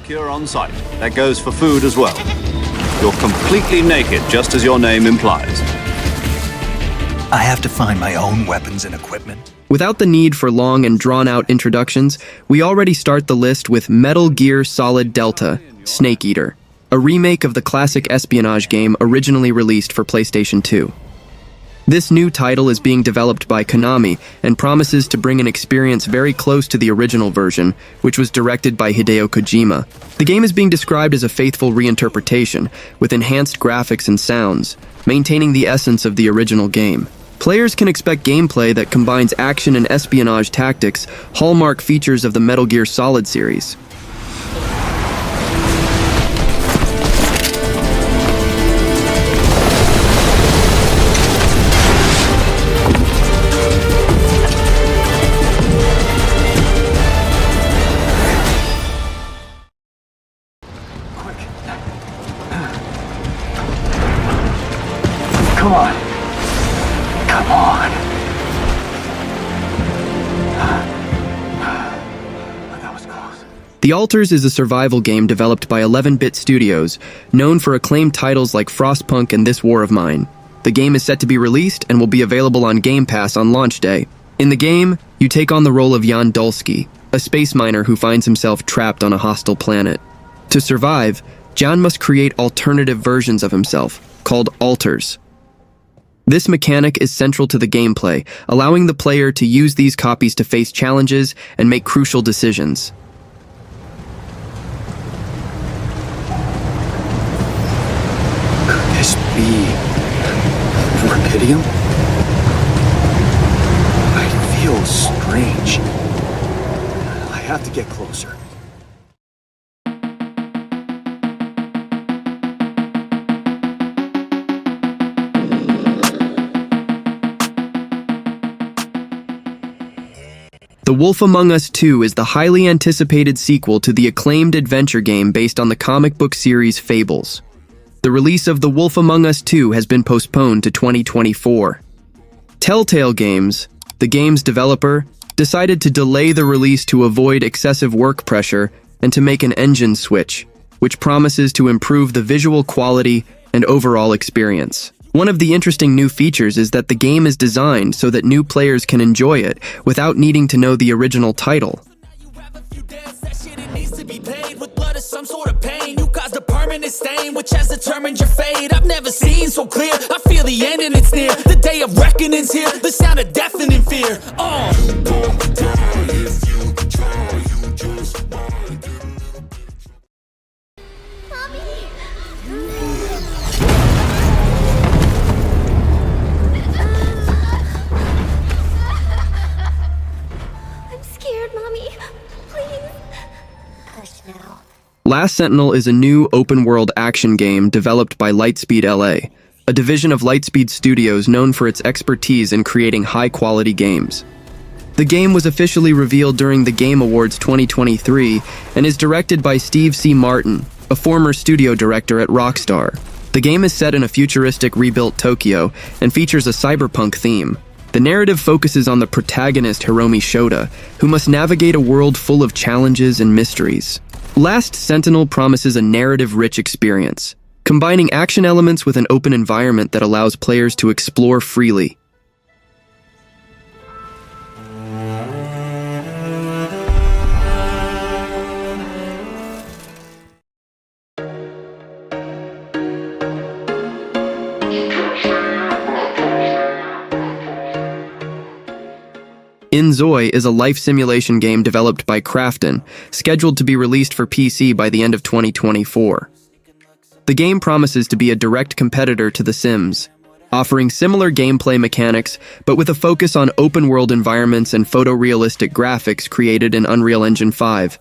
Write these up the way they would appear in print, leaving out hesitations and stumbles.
secure on site. That goes for food as well. You're completely naked, just as your name implies. I have to find my own weapons and equipment. Without the need for long and drawn-out introductions, we already start the list with Metal Gear Solid Delta, Snake Eater, a remake of the classic espionage game originally released for PlayStation 2. This new title is being developed by Konami and promises to bring an experience very close to the original version, which was directed by Hideo Kojima. The game is being described as a faithful reinterpretation, with enhanced graphics and sounds, maintaining the essence of the original game. Players can expect gameplay that combines action and espionage tactics, hallmark features of the Metal Gear Solid series. Come on. Come on. That was close. The Alters is a survival game developed by 11-Bit Studios, known for acclaimed titles like Frostpunk and This War of Mine. The game is set to be released and will be available on Game Pass on launch day. In the game, you take on the role of Jan Dulski, a space miner who finds himself trapped on a hostile planet. To survive, Jan must create alternative versions of himself, called Alters. This mechanic is central to the gameplay, allowing the player to use these copies to face challenges and make crucial decisions. Could this be Rapidium? I feel strange. I have to get closer. The Wolf Among Us 2 is the highly anticipated sequel to the acclaimed adventure game based on the comic book series Fables. The release of The Wolf Among Us 2 has been postponed to 2024. Telltale Games, the game's developer, decided to delay the release to avoid excessive work pressure and to make an engine switch, which promises to improve the visual quality and overall experience. One of the interesting new features is that the game is designed so that new players can enjoy it without needing to know the original title. Some sort of pain, you caused a permanent stain, which has determined your fate. I've never seen so clear. I feel the end and it's near. The day of reckoning's here. The sound of deafening fear. I'm scared, Mommy. Please. Hush now. Last Sentinel is a new open-world action game developed by Lightspeed LA, a division of Lightspeed Studios known for its expertise in creating high-quality games. The game was officially revealed during the Game Awards 2023 and is directed by Steve C. Martin, a former studio director at Rockstar. The game is set in a futuristic rebuilt Tokyo and features a cyberpunk theme. The narrative focuses on the protagonist Hiromi Shota, who must navigate a world full of challenges and mysteries. Last Sentinel promises a narrative-rich experience, combining action elements with an open environment that allows players to explore freely. Inzoi is a life simulation game developed by Krafton, scheduled to be released for PC by the end of 2024. The game promises to be a direct competitor to The Sims, offering similar gameplay mechanics, but with a focus on open-world environments and photorealistic graphics created in Unreal Engine 5.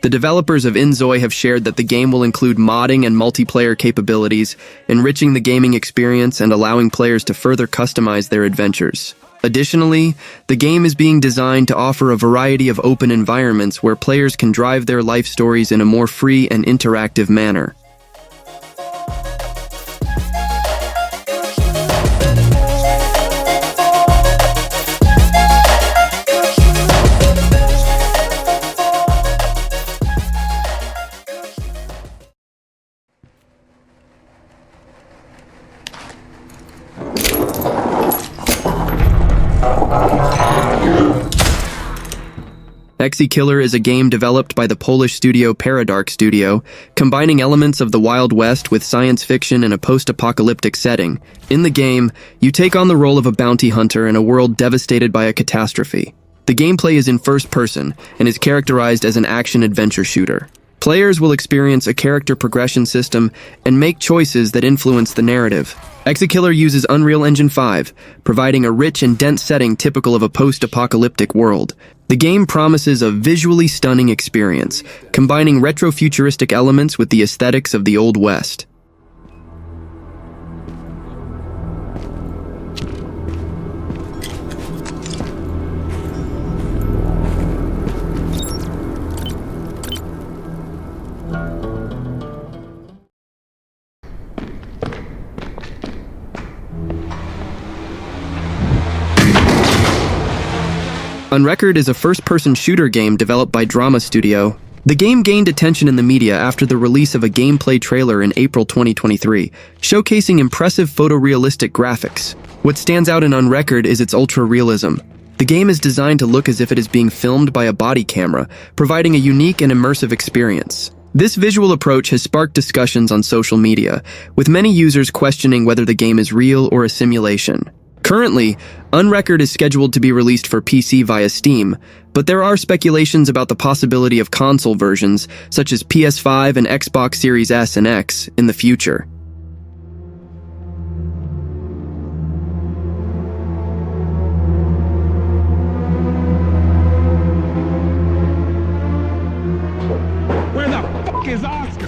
The developers of Inzoi have shared that the game will include modding and multiplayer capabilities, enriching the gaming experience and allowing players to further customize their adventures. Additionally, the game is being designed to offer a variety of open environments where players can drive their life stories in a more free and interactive manner. ExeKiller is a game developed by the Polish studio Paradark Studio, combining elements of the Wild West with science fiction in a post-apocalyptic setting. In the game, you take on the role of a bounty hunter in a world devastated by a catastrophe. The gameplay is in first person and is characterized as an action-adventure shooter. Players will experience a character progression system and make choices that influence the narrative. ExeKiller uses Unreal Engine 5, providing a rich and dense setting typical of a post-apocalyptic world. The game promises a visually stunning experience, combining retro-futuristic elements with the aesthetics of the Old West. Unrecord is a first-person shooter game developed by Drama Studio. The game gained attention in the media after the release of a gameplay trailer in April 2023, showcasing impressive photorealistic graphics. What stands out in Unrecord is its ultra-realism. The game is designed to look as if it is being filmed by a body camera, providing a unique and immersive experience. This visual approach has sparked discussions on social media, with many users questioning whether the game is real or a simulation. Currently, Unrecord is scheduled to be released for PC via Steam, but there are speculations about the possibility of console versions, such as PS5 and Xbox Series S and X, in the future. Where the fuck is Oscar?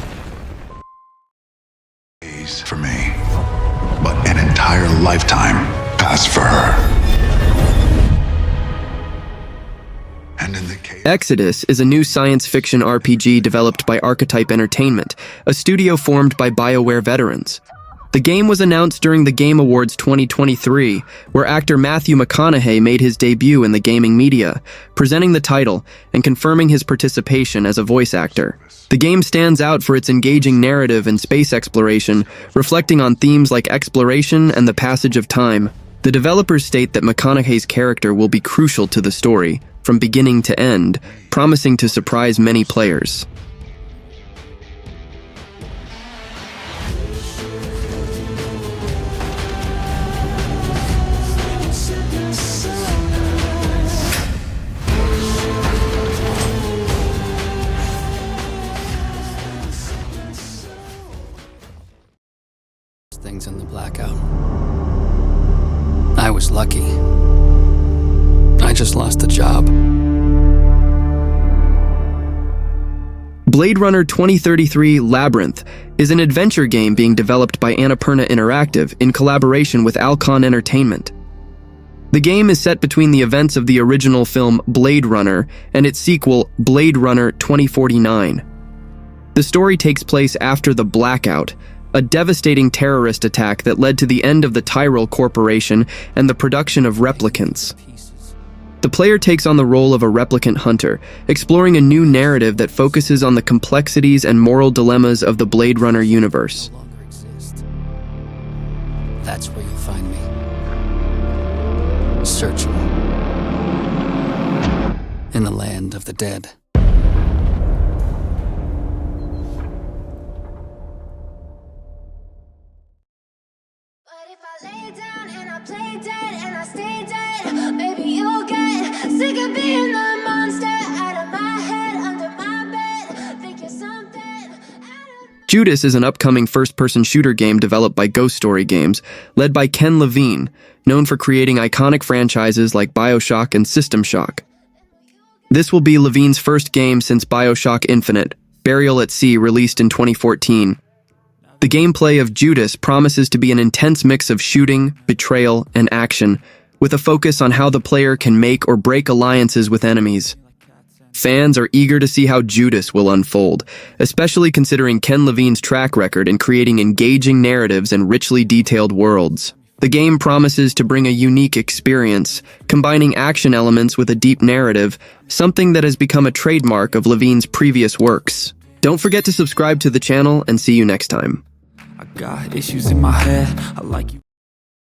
For me, but an entire lifetime passed for her. And in the case Exodus is a new science fiction RPG developed by Archetype Entertainment, a studio formed by BioWare veterans. The game was announced during the Game Awards 2023, where actor Matthew McConaughey made his debut in the gaming media, presenting the title and confirming his participation as a voice actor. The game stands out for its engaging narrative and space exploration, reflecting on themes like exploration and the passage of time. The developers state that McConaughey's character will be crucial to the story, from beginning to end, promising to surprise many players. Things in the blackout. I was lucky. I just lost the job. Blade Runner 2033 Labyrinth is an adventure game being developed by Annapurna Interactive in collaboration with Alcon Entertainment. The game is set between the events of the original film Blade Runner and its sequel Blade Runner 2049. The story takes place after the Blackout, a devastating terrorist attack that led to the end of the Tyrell Corporation and the production of replicants. The player takes on the role of a replicant hunter, exploring a new narrative that focuses on the complexities and moral dilemmas of the Blade Runner universe. No longer exist. That's where you'll find me. Searching. In the land of the dead. Sick of being the monster out of my head, under my bed. Think you're something. Judas is an upcoming first-person shooter game developed by Ghost Story Games, led by Ken Levine, known for creating iconic franchises like BioShock and System Shock. This will be Levine's first game since BioShock Infinite, Burial at Sea, released in 2014. The gameplay of Judas promises to be an intense mix of shooting, betrayal, and action, with a focus on how the player can make or break alliances with enemies. Fans are eager to see how Judas will unfold, especially considering Ken Levine's track record in creating engaging narratives and richly detailed worlds. The game promises to bring a unique experience, combining action elements with a deep narrative, something that has become a trademark of Levine's previous works. Don't forget to subscribe to the channel and see you next time. I got issues in my head. I like you.